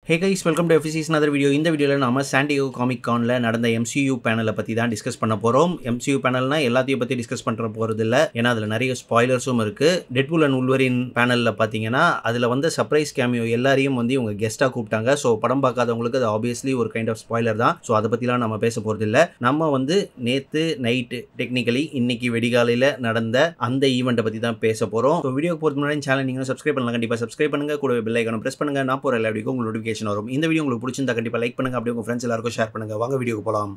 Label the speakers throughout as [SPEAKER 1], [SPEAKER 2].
[SPEAKER 1] Hey guys, welcome to FC's another video. இந்த வீடியோல நாம San Diego Comic Conல நடந்த MCU பேனலை பத்தி தான் டிஸ்கஸ் பண்ண போறோம். MCU பேனல்னா எல்லாத்தையும் பத்தி டிஸ்கஸ் பண்ற போறது இல்ல. ஏன்னா அதுல நிறைய ஸ்பாயிலர்ஸும் இருக்கு. Deadpool and Wolverine பேனல்ல பாத்தீங்கன்னா அதுல வந்து சர்ப்ரைஸ் கேமியோ எல்லாரையும் வந்து இவங்க கெஸ்டா கூப்பிட்டாங்க. சோ படம் பார்க்காதவங்களுக்கு அது ஆப்வியஸ்லி ஒரு கைண்ட் ஆஃப் ஸ்பாயிலர் தான். சோ அத பத்திலாம் நாம பேச போறது இல்ல. நம்ம வந்து நேத்து நைட் டெக்னிக்கலி இன்னைக்கு வெடிகாலையில நடந்த அந்த ஈவென்ட் பத்தி தான் பேச போறோம். சோ வீடியோக்கு போறதுக்கு முன்னாடி சேனல் நீங்க சப்ஸ்கிரைப் பண்ணலாம், கண்டிப்பா சப்ஸ்கிரைப் பண்ணுங்க. கூட பெல் ஐகானை பிரஸ் பண்ணுங்க. நான் போற எல்லா வீடியோக்கும் உங்களுக்கு நோட்டிஃபிகேஷன் வரும். இந்த வீடியோ உங்களுக்கு பிடிச்சிருந்தா கண்டிப்பா லைக் பண்ணுங்க, அப்படியே உங்க ஃப்ரெண்ட்ஸ் எல்லாருக்கும் ஷேர் பண்ணுங்க. வாங்க வீடியோக்கு போலாம்.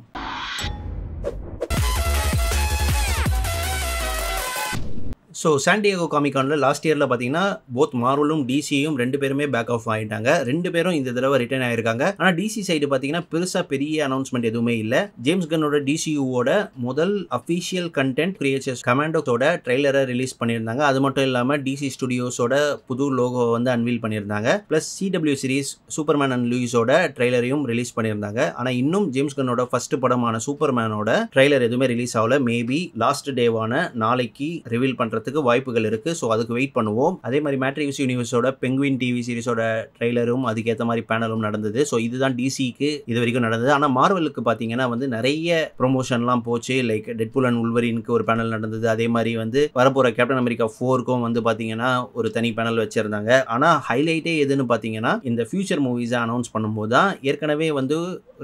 [SPEAKER 1] ஸோ சான் டியேகோ காமிக் கானில் லாஸ்ட் இயரில் பார்த்தீங்கன்னா போத் மார்வலும் டிசியும் ரெண்டு பேருமே பேக் ஆஃப் ஆகிட்டாங்க. ரெண்டு பேரும் இந்த தடவை ரிட்டர்ன் ஆயிருக்காங்க. ஆனால் டிசி சைடு பார்த்தீங்கன்னா பெருசாக பெரிய அனௌன்ஸ்மெண்ட் எதுவுமே இல்லை. ஜேம்ஸ் கன்னோட டிசியூவோட முதல் அஃபிஷியல் கண்டென்ட் கிரியேச்சர்ஸ் கமாண்டோஸோட ட்ரெய்லரை ரிலீஸ் பண்ணியிருந்தாங்க. அது மட்டும் இல்லாமல் டிசி ஸ்டுடியோஸோட புது லோகோ வந்து அன்வீல் பண்ணியிருந்தாங்க. Plus CW series Superman and லூயிஸோட ட்ரெய்லரையும் ரிலீஸ் பண்ணியிருந்தாங்க. ஆனால் இன்னும் ஜேம்ஸ் கன்னோட ஃபர்ஸ்ட் படமான சூப்பர்மேனோட ட்ரெய்லர் எதுவுமே ரிலீஸ் ஆகல. மேபி லாஸ்ட் டேவான நாளைக்கு ரிவீல் பண்ணுறதுக்கு வாய்ப்புகள் இருக்கு. சோ அதுக்கு வெயிட் பண்ணுவோம். அதே மாதிரி மேட்ரிக்ஸ் யூனிவர்ஸோட பெங்குவின் டிவி சீரிஸோட ட்ரெய்லரும் அதுக்கேற்ற மாதிரி பேனலும் நடந்தது. சோ இதுதான் டிசிக்கு இது வரைக்கும் நடந்தது. ஆனா மார்வலுக்கு பாத்தீங்கன்னா வந்து நிறைய ப்ரொமோஷன்லாம் போச்சு. லைக் டெட்பூல் அண்ட் உல்வரினுக்கு ஒரு பேனல் நடந்தது. அதே மாதிரி வந்து வரப்போற கேப்டன் அமெரிக்கா 4க்கும் வந்து பாத்தீங்கன்னா ஒரு தனி பேனல் வச்சிருந்தாங்க. ஆனா ஹைலைட்டே எதுன்னு பாத்தீங்கன்னா இந்த ஃபியூச்சர் மூவிஸை அனௌன்ஸ் பண்ணும்போது தான் ஏற்கனவே வந்து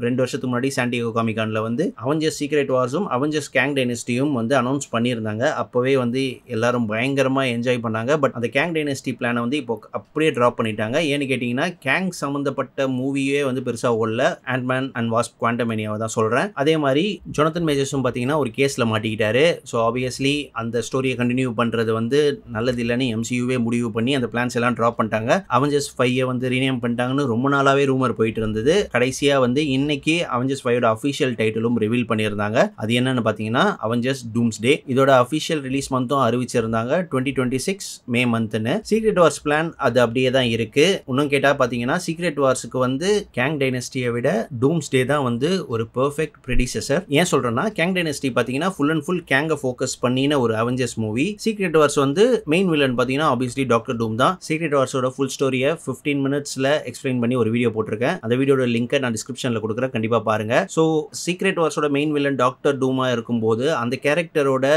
[SPEAKER 1] 2 வருஷத்துக்கு முன்னாடி சான் டியேகோ காமிக் கான்ல வந்து அவெஞ்சர்ஸ் சீக்ரெட் வார்ஸும் அவெஞ்சர்ஸ் கேங் டைனஸ்டியும் வந்து அனௌன்ஸ் பண்ணியிருந்தாங்க. அப்பவே வந்து எல்லாரும் பயங்கரமா என்ஜாய் பண்ணாங்க. பட் அந்த கேங் டைனஸ்டி பிளானை வந்து இப்போ அப்படியே டிராப் பண்ணிட்டாங்க. ஏன்னு கேட்டீங்கன்னா கேங் சம்பந்தப்பட்ட மூவியே வந்து பெருசா ஓடல. ஆண்ட்மேன் அண்ட் வாஸ்ப் குவாண்டமேனியாவை தான் சொல்றேன். அதே மாதிரி ஜொனத்தன் மேஜர்ஸும் பாத்தீங்கன்னா ஒரு கேஸ்ல மாட்டிக்கிட்டாரு. ஸோ ஆப்வியஸ்லி அந்த ஸ்டோரியை கண்டினியூ பண்றது வந்து நல்லது இல்லைன்னு MCUவே முடிவு பண்ணி அந்த பிளான்ஸ் எல்லாம் டிராப் பண்ணிட்டாங்க. அவெஞ்சர்ஸ் 5 வந்து ரீநேம் பண்ணிட்டாங்கன்னு ரொம்ப நாளாவே ரூமர் போயிட்டு இருந்தது. கடைசியா வந்து இன்னைக்கு அவெஞ்சர்ஸ் 5 அஃபிஷியல் டைட்டிலும் ரிவீல் பண்ணியிருந்தாங்க. அது என்னன்னு பாத்தீங்கன்னா அவெஞ்சர்ஸ் டூம்ஸ்டே. இதோட அஃபிஷியல் ரிலீஸ் மந்த்தும் அறிவிச்சிருந்தாங்க 2026 மே மந்த்னு. சீக்ரெட் வார்ஸ் பிளான் அது அப்படியே தான் இருக்கு. இன்னும் கேட்டா பாத்தீங்கன்னா சீக்ரெட் வார்ஸ்க்கு வந்து கேங் டைனஸ்டியை விட டூம்ஸ்டே தான் வந்து ஒரு பெர்ஃபெக்ட் ப்ரெடிசெசர். ஏன் சொல்றேன்னா கேங் டைனஸ்டி பாத்தீங்கன்னா ஃபுல் அண்ட் ஃபுல் கேங்கை ஃபோக்கஸ் பண்ணின ஒரு அவெஞ்சர்ஸ் மூவி. சீக்ரெட் வார்ஸ் வந்து மெயின் வில்லன் பாத்தீங்கன்னா ஆப்வியஸ்லி டாக்டர் டூம் தான். சீக்ரெட் வார்ஸோட ஃபுல் ஸ்டோரியை 15 மினிட்ஸ்ல எக்ஸ்பிளைன் பண்ணி ஒரு வீடியோ போட்டிருக்கேன். அந்த வீடியோட லிங்கை நான் டிஸ்கிரிப்ஷன்ல கொடுக்குறேன், கண்டிப்பா பாருங்க. ஸோ சீக்ரெட் வார்ஸோட மெயின் வில்லன் டாக்டர் டூமா இருக்கும்போது அந்த கேரக்டரோட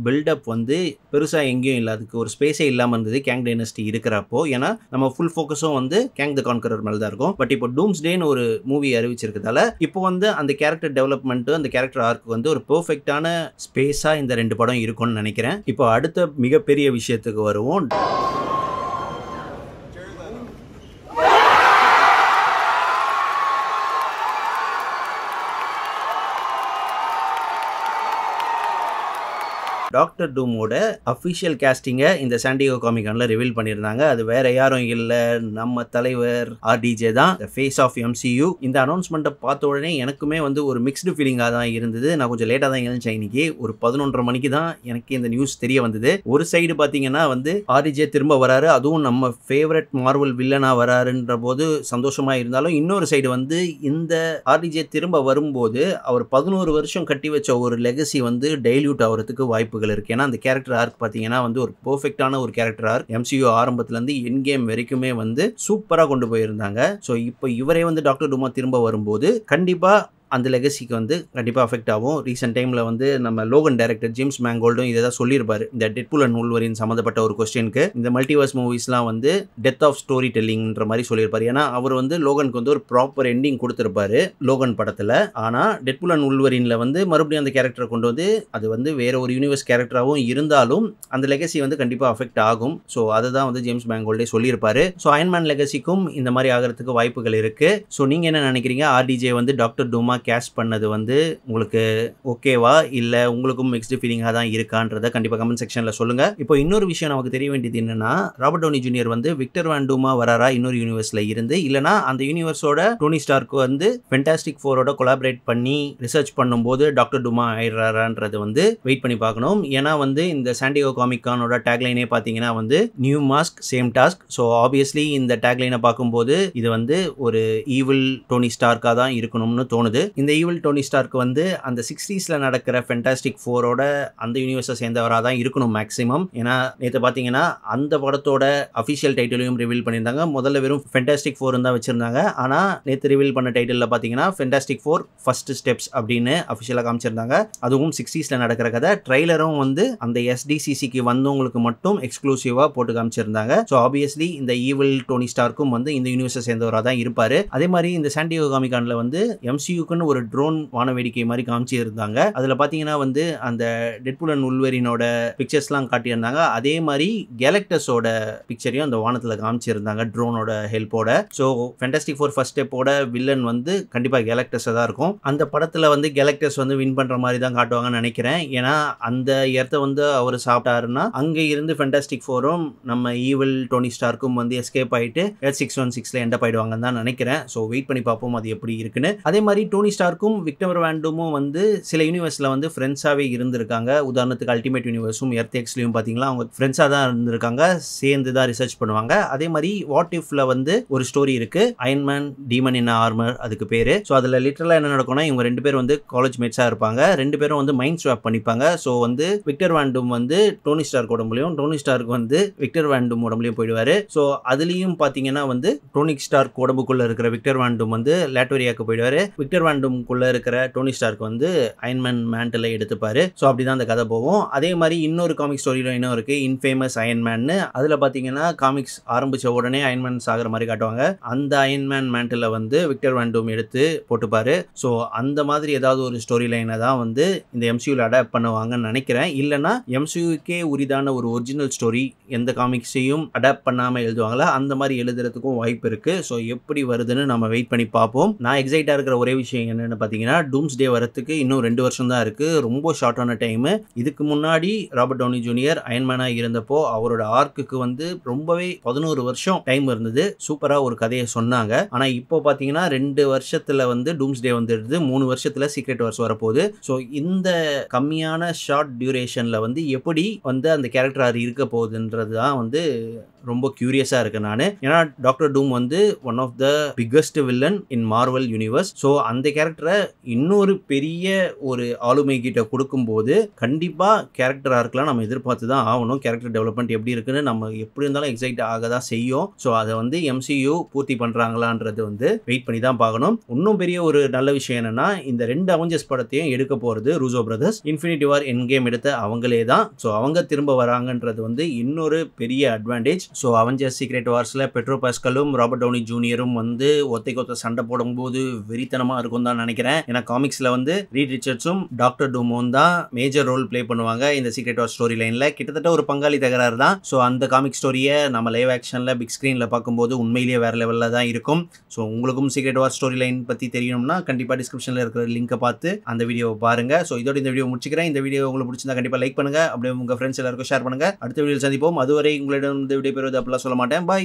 [SPEAKER 1] பில்டப் வந்து பெருசா எங்கேயும் இல்லை. அதுக்கு ஒரு ஸ்பேஸே இல்லாமல் இருந்தது கேங் டைனஸ்டி இருக்கிறப்போ. ஏன்னா நம்ம ஃபுல் ஃபோக்கஸும் வந்து கேங் த கான்கரர் மேலே தான் இருக்கும். பட் இப்போ டூம்ஸ்டேன்னு ஒரு மூவி அறிவிச்சிருக்கிறதால இப்போ வந்து அந்த கேரக்டர் டெவலப்மெண்ட் அந்த கேரக்டர் ஆர்க்கு வந்து ஒரு பெர்ஃபெக்டான ஸ்பேஸா இந்த 2 படம் இருக்கும்னு நினைக்கிறேன். இப்போ அடுத்த மிகப்பெரிய விஷயத்துக்கு வருவோம். டாக்டர் டூமோட அஃபிஷியல் கேஸ்டிங்கை இந்த சான் டியேகோ காமிக் கான்ல ரிவீல் பண்ணியிருந்தாங்க. அது வேற யாரும் இல்லை, நம்ம தலைவர் RDJ தான், ஃபேஸ் ஆஃப் MCU. இந்த அனௌன்ஸ்மெண்ட்டை பார்த்த உடனே எனக்குமே வந்து ஒரு மிக்ஸ்டு ஃபீலிங்காக தான் இருந்தது. நான் கொஞ்சம் லேட்டாக தான் எழுந்தேன். இன்னைக்கு ஒரு 11:30 மணிக்கு தான் எனக்கு இந்த நியூஸ் தெரிய வந்தது. ஒரு சைடு பார்த்தீங்கன்னா வந்து RDJ திரும்ப வராரு, அதுவும் நம்ம ஃபேவரட் மார்வல் வில்லனா வராருன்ற போது சந்தோஷமா இருந்தாலும், இன்னொரு சைடு வந்து இந்த RDJ திரும்ப வரும்போது அவர் 11 வருஷம் கட்டி வச்ச ஒரு லெகசி வந்து டைல்யூட் ஆகிறதுக்கு வாய்ப்புகள் இருக்கு. ஏன்னா அந்த கேரக்டர் ஆர்க் பாத்தீங்கன்னா வந்து ஒரு பெர்ஃபெக்ட்டான ஒரு கேரக்டர் ஆர்க். MCU ஆரம்பத்துல இருந்து எண்ட் கேம் வரைக்குமே வந்து சூப்பரா கொண்டு போயிருந்தாங்க. சோ இப்போ இவரே வந்து டாக்டர் டூமா திரும்ப வரும்போது கண்டிப்பா அந்த லெகசிக்கு வந்து கண்டிப்பாக அஃபெக்ட் ஆகும். ரீசெண்ட் டைமில் வந்து நம்ம லோகன் டைரக்டர் ஜேம்ஸ் மேங்கோல்டும் இதை தான் சொல்லியிருப்பாரு. இந்த டெட்பூல் அண்ட் வூல்வரின் சம்மந்தப்பட்ட ஒரு கொஸ்டினுக்கு இந்த மல்டிவர்ஸ் மூவிஸ்லாம் வந்து டெத் ஆஃப் ஸ்டோரி டெல்லிங்ன்ற மாதிரி சொல்லியிருப்பாரு. ஏன்னா அவர் வந்து லோகனுக்கு வந்து ஒரு ப்ராப்பர் எண்டிங் கொடுத்துருப்பாரு லோகன் படத்தில். ஆனால் டெட்பூல் அண்ட் வூல்வரின்ல வந்து மறுபடியும் அந்த கேரக்டரை கொண்டு வந்து அது வந்து வேற ஒரு யூனிவர்ஸ் கேரக்டராகவும் இருந்தாலும் அந்த லெகசி வந்து கண்டிப்பாக அஃபெக்ட் ஆகும். ஸோ அதை தான் வந்து ஜேம்ஸ் மேங்கோல்டே சொல்லியிருப்பாரு. ஸோ அயன்மேன் லெகசிக்கும் இந்த மாதிரி ஆகிறதுக்கு வாய்ப்புகள் இருக்கு. ஸோ நீங்கள் என்ன நினைக்கிறீங்க? RDJ வந்து டாக்டர் டூமா கேஸ்ட் பண்ணது வந்து உங்களுக்கு ஓகேவா இல்ல உங்களுக்கும் மிக்ஸ்டு ஃபீலிங்கா தான் இருக்கான்றத கண்டிப்பா கமெண்ட் செக்ஷன்ல சொல்லுங்க. இப்போ இன்னொரு விஷயம் நமக்கு தெரிய வேண்டியது என்னன்னா ராபர்ட் டவுனி ஜூனியர் வந்து விக்டர் வான் டூமா வராரா இன்னொரு யூனிவர்ஸ்ல இருந்து, இல்லனா அந்த யூனிவர்ஸோட டோனி ஸ்டார்க் வந்து ஃபென்டாஸ்டிக் 4ஓட கொலாபரேட் பண்ணி ரிசர்ச் பண்ணும்போது டாக்டர் டூமா ஆயிடுறாரான்றது வந்து வெயிட் பண்ணி பார்க்கணும். ஏன்னா வந்து இந்த சான் டியேகோ காமிக் கானோட டேக்லைனே பாத்தீங்கன்னா வந்து new mask same task. So obviously இந்த டேக்லைனை பார்க்கும்போது இது வந்து ஒரு ஈவில் டோனி ஸ்டார்க்கா தான் இருக்கணும்னு தோணுது. இந்த ஈவில் டோனி ஸ்டார்க் வந்து அந்த 60ஸ்ல நடக்கிற ஃபென்டாஸ்டிக் ஃபோரோட அந்த யூனிவர்ஸை சேர்ந்தவராக தான் இருக்கணும் மேக்ஸிமம். ஏன்னா நேற்று பார்த்தீங்கன்னா அந்த படத்தோட அஃபிஷியல் டைட்டிலையும் ரிவீல் பண்ணியிருந்தாங்க. முதல்ல வெறும் ஃபென்டாஸ்டிக் ஃபோர் தான் வச்சிருந்தாங்க. ஆனால் நேற்று ரிவீல் பண்ண டைட்டிலில் பார்த்தீங்கன்னா ஃபென்டாஸ்டிக் ஃபோர் ஃபர்ஸ்ட் ஸ்டெப்ஸ் அப்படின்னு அஃபிஷியலாக காமிச்சிருந்தாங்க. அதுவும் 60ஸ்ல நடக்கிற கதை. ட்ரைலரும் வந்து அந்த SDCCக்கு வந்தவங்களுக்கு மட்டும் எக்ஸ்க்ளூசிவாக போட்டு காமிச்சிருந்தாங்க. ஸோ ஆப்வியஸ்லி இந்த ஈவில் டோனி ஸ்டார்க்கும் வந்து இந்த யூனிவர்ஸை சேர்ந்தவராக தான் இருப்பாரு. அதே மாதிரி இந்த சாண்டியோ காமிகான்ல வந்து MCUக்குன்னு ஒரு ட்ரோன் வான வேடிக்கை மாதிரி காமிச்சிருந்தாங்க. அதில் பார்த்தீங்கன்னா வந்து அந்த டெட்பூல் அண்ட் உல்வெரினோட பிக்சர்ஸ்லாம் காட்டியிருந்தாங்க. அதே மாதிரி கேலக்டஸோட பிக்சரையும் அந்த வானத்தில் காமிச்சிருந்தாங்க ட்ரோனோட ஹெல்ப்போட. ஸோ ஃபென்டாஸ்டிக் ஃபோர் ஃபர்ஸ்ட் ஸ்டெப்போட வில்லன் வந்து கண்டிப்பாக கேலக்டஸாக தான் இருக்கும். அந்த படத்தில் வந்து கேலக்டஸ் வந்து வின் பண்ணுற மாதிரி தான் காட்டுவாங்கன்னு நினைக்கிறேன். ஏன்னா அந்த இடத்த வந்து அவர் சாப்பிட்டாருன்னா அங்கே இருந்து ஃபென்டாஸ்டிக் ஃபோரும் நம்ம ஈவில் டோனி ஸ்டார்க்கும் வந்து எஸ்கேப் ஆகிட்டு Earth 616ல எண்ட் அப் ஆயிடுவாங்கன்னு தான் நினைக்கிறேன். ஸோ வெயிட் பண்ணி பார்ப்போம் அது எப்படி இருக்குன்னு. அதே மாதிரி டோனி ஸ்டார்க்கும் விக்டர் வேண்டுமும் வந்து சில யூனிவர்ஸில் வந்து ஃப்ரெண்ட்ஸாகவே இருந்திருக்காங்க. உதாரணத்துக்கு அல்டிமேட் யூனிவர்ஸும் எர்த் எக்ஸ்லையும் பார்த்தீங்களா அவங்க ஃப்ரெண்ட்ஸாக தான் இருந்திருக்காங்க. சேர்ந்து தான் ரிசர்ச் பண்ணுவாங்க. அதே மாதிரி வாட் இஃப்ல வந்து ஒரு ஸ்டோரி இருக்கு, அயன்மேன் டீமன் இன் ஆர்மர் அதுக்கு பேரு. ஸோ அதில் லிட்டரலாக என்ன நடக்கும்னா இவங்க ரெண்டு பேரும் வந்து காலேஜ் மேட்ஸாக இருப்பாங்க. ரெண்டு பேரும் வந்து மைண்ட் ஸ்வாப் பண்ணிப்பாங்க. ஸோ வந்து விக்டர் வேண்டும் வந்து டோனி ஸ்டார்க் உடம்புலையும், டோனி ஸ்டார்க் வந்து விக்டர் வேண்டும் உடம்புலையும் போயிடுவாரு. ஸோ அதுலேயும் பார்த்தீங்கன்னா வந்து டோனி ஸ்டார்க் உடம்புக்குள்ள இருக்கிற விக்டர் வேண்டும் வந்து லேட்டோரியாவுக்கு போயிடுவாரு. விக்டர் வேண்டும்குள்ள இருக்கிற டோனி ஸ்டார்க் வந்து அயன்மேன் மேண்டில் எடுத்துப்பாரு. ஸோ அப்படிதான் அந்த கதை போகும். அதே மாதிரி இன்னொரு காமிக் ஸ்டோரியில இன்னும் இருக்கு, இன்ஃபேமஸ் அயன்மேன். அதில் பார்த்தீங்கன்னா காமிக்ஸ் ஆரம்பிச்ச உடனே அயன்மேன் சாகிற மாதிரி காட்டுவாங்க. அந்த அயன்மேன் மேண்டில் வந்து விக்டர் வேண்டும் எடுத்து போட்டுப்பாரு. ஸோ அந்த மாதிரி ஏதாவது ஒரு ஸ்டோரி லைனை தான் வந்து இந்த MCUல அடாப்ட் பண்ணுவாங்கன்னு நினைக்கிறேன். இல்லைன்னா MCUக்கே உரிதான ஒரு ஒரிஜினல் ஸ்டோரி எந்த காமிக்ஸையும் அடாப்ட் பண்ணாமல் எழுதுவாங்களா அந்த மாதிரி எழுதுறதுக்கும் வாய்ப்பு இருக்கு. ஸோ எப்படி வருதுன்னு நம்ம வெயிட் பண்ணி பார்ப்போம். நான் எக்ஸைட்டாக இருக்கிற ஒரே விஷயம் என்னன்னு பார்த்தீங்கன்னா டூம்ஸ்டே வரத்துக்கு இன்னும் 2 வருஷம் தான் இருக்கு. ரொம்ப ஷார்ட்டான டைம். இதுக்கு முன்னாடி ராபர்ட் டவுனி ஜூனியர் அயன்மேனா இருந்தப்போ அவரோட ஆர்க்குக்கு வந்து ரொம்பவே 11 வருஷம் டைம் இருந்தது. சூப்பரா ஒரு கதையை சொன்னாங்க. ஆனா இப்போ பார்த்தீங்கன்னா 2 வருஷத்துல வந்து டூம்ஸ்டே வந்துடுது, 3 வருஷத்துல சீக்ரெட் வார்ஸ் வரப்போகுது. ஸோ இந்த கம்மியான ஷார்ட் டியூரேஷன்ல வந்து எப்படி வந்து அந்த கேரக்டர் இருக்க போகுதுன்றது தான் வந்து ரொம்ப கியூரியஸா இருக்கு நான். ஏன்னா டாக்டர் டூம் வந்து one of the biggest villain in Marvel universe. So அந்த கேரக்டரை இன்னொரு பெரிய ஒரு ஆளுமை கிட்ட கொடுக்கும்போது கண்டிப்பா கேரக்டர் ஆர்க்லாம் நம்ம எதிர்பார்த்து தான் ஆகணும். கேரக்டர் டெவலப்மெண்ட் எப்படி இருக்குன்னு நம்ம எப்படி இருந்தாலும் எக்ஸைட் ஆக தான் செய்யும். ஸோ அதை வந்து MCU பூர்த்தி பண்றாங்களான்றது வந்து வெயிட் பண்ணி தான் பார்க்கணும். இன்னும் பெரிய ஒரு நல்ல விஷயம் என்னன்னா இந்த 2 அவெஞ்சர்ஸ் படத்தையும் எடுக்க போறது ரூசோ பிரதர்ஸ். இன்ஃபினிட்டி வார் எண்ட் கேம் எடுத்த அவங்களே தான். ஸோ அவங்க திரும்ப வராங்கன்றது வந்து இன்னொரு பெரிய அட்வான்டேஜ். ஸோ அவெஞ்சர்ஸ் சீக்ரெட் வார்ஸ்ல பெட்ரோ பாஸ்கலும் ராபர்ட் டவுனி ஜூனியரும் வந்து ஒத்தைக்கொத்த சண்டை போடும்போது வெறித்தனமா இருக்கும் தான் நினைக்கிறேன். ஏன்னா காமிக்ஸ்ல வந்து ரீட் ரிச்சர்ட்ஸும் டாக்டர் டூமும் தான் மேஜர் ரோல் பிளே பண்ணுவாங்க இந்த சீக்ரெட் வார் ஸ்டோரி லைன்ல. கிட்டத்தட்ட ஒரு பங்காளி தகராறு தான். ஸோ அந்த காமிக் ஸ்டோரியை நம்ம லைவ் ஆக்ஷன்ல பிக் ஸ்கிரீன்ல பார்க்கும்போது உண்மையிலேயே வேற லெவல்ல தான் இருக்கும். ஸோ உங்களுக்கும் சீக்ரெட் வார் ஸ்டோரி லைன் பத்தி தெரியணும்னா கண்டிப்பா டிஸ்கிரிப்ஷன்ல இருக்கிற லிங்கை பார்த்து அந்த வீடியோவை பாருங்க. ஸோ இதோட இந்த வீடியோ முடிச்சுக்கிறேன். இந்த வீடியோ உங்களுக்கு பிடிச்சிருந்தா கண்டிப்பா லைக் பண்ணுங்க, அப்படியே உங்க ஃப்ரெண்ட்ஸ் எல்லாருக்கும் ஷேர் பண்ணுங்க. அடுத்த வீடியோ சந்திப்போம். அதுவரை உங்களிடம் இந்த வீடியோ பெறுவது அப்படிலாம் சொல்ல மாட்டேன். பாய்.